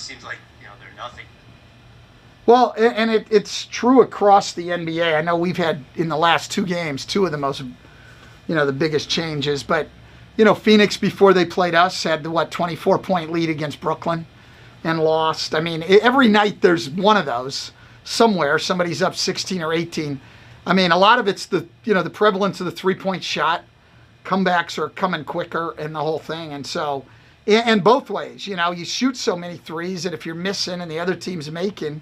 just seems like they're nothing. Well, and it's true across the NBA. I know we've had in the last two games two of the most, the biggest changes. But, Phoenix before they played us had the 24-point lead against Brooklyn and lost. I mean, every night there's one of those somewhere. Somebody's up 16 or 18. I mean, a lot of it's the prevalence of the 3-point shot. Comebacks are coming quicker and the whole thing. And so, and both ways, you shoot so many threes that if you're missing and the other team's making,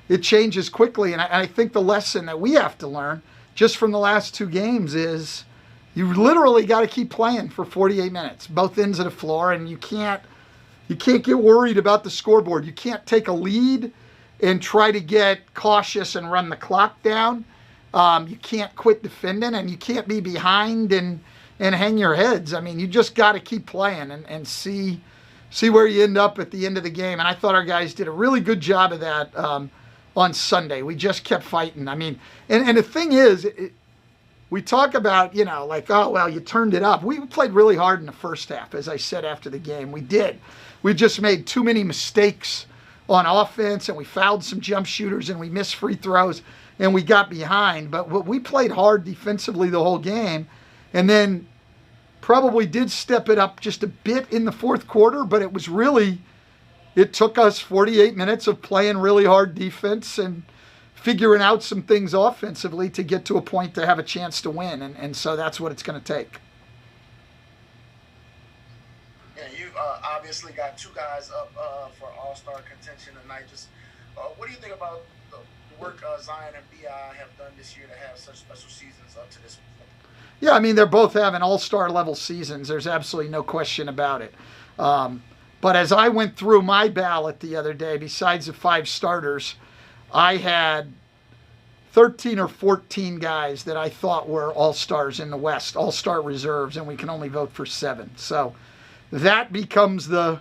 it changes quickly. And I think the lesson that we have to learn just from the last two games is you literally got to keep playing for 48 minutes, both ends of the floor, and you can't get worried about the scoreboard. You can't take a lead and try to get cautious and run the clock down. You can't quit defending, and you can't be behind and hang your heads. I mean, you just got to keep playing and see where you end up at the end of the game. And I thought our guys did a really good job of that on Sunday. We just kept fighting. I mean, and the thing is, we talk about, oh, well, you turned it up. We played really hard in the first half, as I said after the game. We did. We just made too many mistakes on offense, and we fouled some jump shooters, and we missed free throws, and we got behind. But we played hard defensively the whole game, and then probably did step it up just a bit in the fourth quarter, but it took us 48 minutes of playing really hard defense and figuring out some things offensively to get to a point to have a chance to win. And so that's what it's going to take. Yeah, you've obviously got two guys up for All-Star contention tonight. Just what do you think about the work Zion and B.I. have done this year to have such special seasons up to this point? Yeah, I mean, they're both having all-star level seasons. There's absolutely no question about it. But as I went through my ballot the other day, besides the 5 starters, I had 13 or 14 guys that I thought were all-stars in the West, all-star reserves, and we can only vote for 7. So that becomes the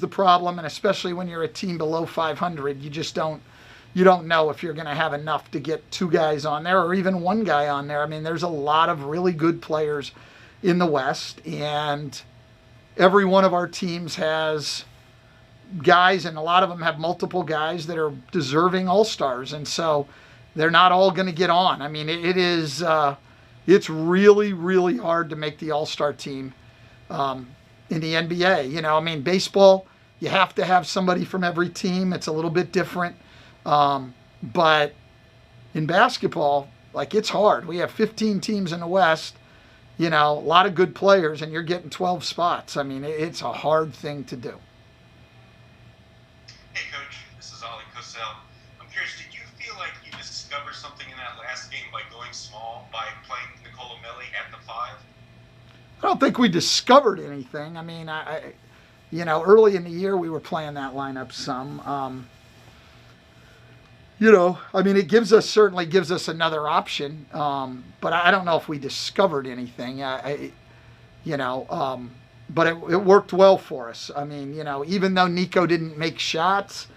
problem, and especially when you're a team below 500, you just don't know if you're going to have enough to get 2 guys on there or even 1 guy on there. I mean, there's a lot of really good players in the West, and every one of our teams has guys, and a lot of them have multiple guys that are deserving all-stars, and so they're not all going to get on. I mean, it's really, really hard to make the all-star team in the NBA. I mean, baseball, you have to have somebody from every team. It's a little bit different. But in basketball, it's hard. We have 15 teams in the West, a lot of good players, and you're getting 12 spots. I mean, it's a hard thing to do. Hey, Coach, this is Ollie Cosell. I'm curious, did you feel like you discovered something in that last game by going small, by playing Nicola Melli at the 5? I don't think we discovered anything. I mean, early in the year we were playing that lineup some. I mean, it certainly gives us another option. But I don't know if we discovered anything. But it worked well for us. I mean, even though Nico didn't make shots,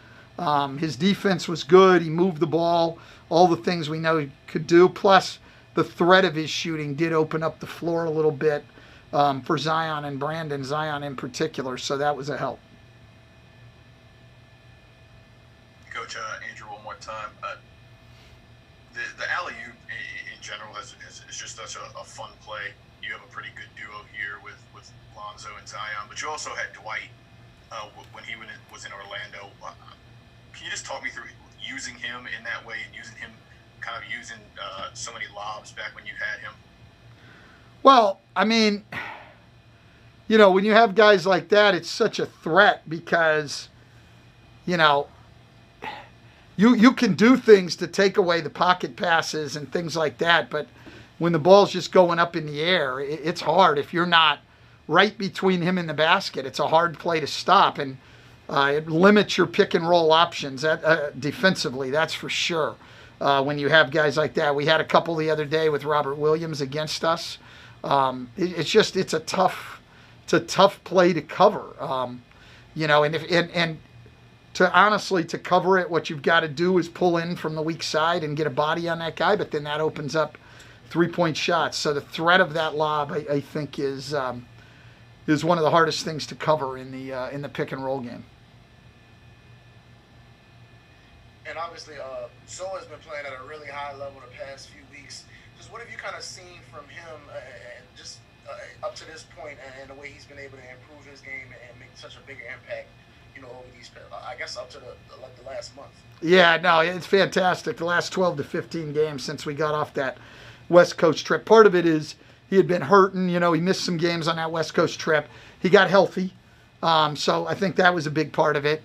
his defense was good. He moved the ball, all the things we know he could do. Plus, the threat of his shooting did open up the floor a little bit for Zion and Brandon, Zion in particular. So that was a help. Coach, Andrew, one more time. The alley-oop in general is just such a fun play. You have a pretty good duo here with Lonzo and Zion, but you also had Dwight when he was in Orlando. Can you just talk me through using him in that way and using so many lobs back when you had him? Well, I mean, when you have guys like that, it's such a threat because, you can do things to take away the pocket passes and things like that, but when the ball's just going up in the air, it's hard. If you're not right between him and the basket, it's a hard play to stop, and it limits your pick and roll options defensively, that's for sure. When you have guys like that, we had a couple the other day with Robert Williams against us. It's a tough play to cover. And to cover it, what you've got to do is pull in from the weak side and get a body on that guy, but then that opens up 3-point shots. So the threat of that lob, I think, is one of the hardest things to cover in the pick and roll game. And obviously, So has been playing at a really high level the past few weeks. Just what have you kind of seen from him, and just up to this point, and the way he's been able to improve his game and make such a bigger impact, over these, I guess, up to the last month. Yeah, no, it's fantastic. The last 12 to 15 games since we got off that West Coast trip. Part of it is he had been hurting. He missed some games on that West Coast trip. He got healthy. So I think that was a big part of it.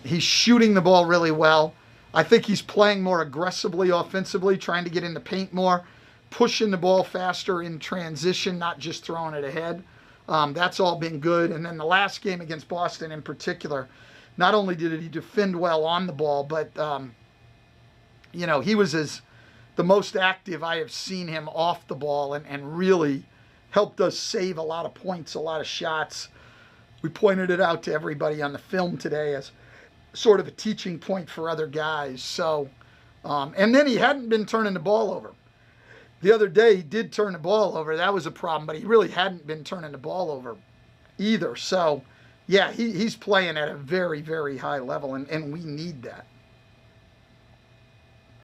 He's shooting the ball really well. I think he's playing more aggressively offensively, trying to get in the paint more, pushing the ball faster in transition, not just throwing it ahead. That's all been good. And then the last game against Boston in particular, not only did he defend well on the ball, but, he was the most active I have seen him off the ball and really helped us save a lot of points, a lot of shots. We pointed it out to everybody on the film today as sort of a teaching point for other guys. So, and then he hadn't been turning the ball over. The other day he did turn the ball over. That was a problem, but he really hadn't been turning the ball over either. So, yeah, he's playing at a very, very high level, and we need that.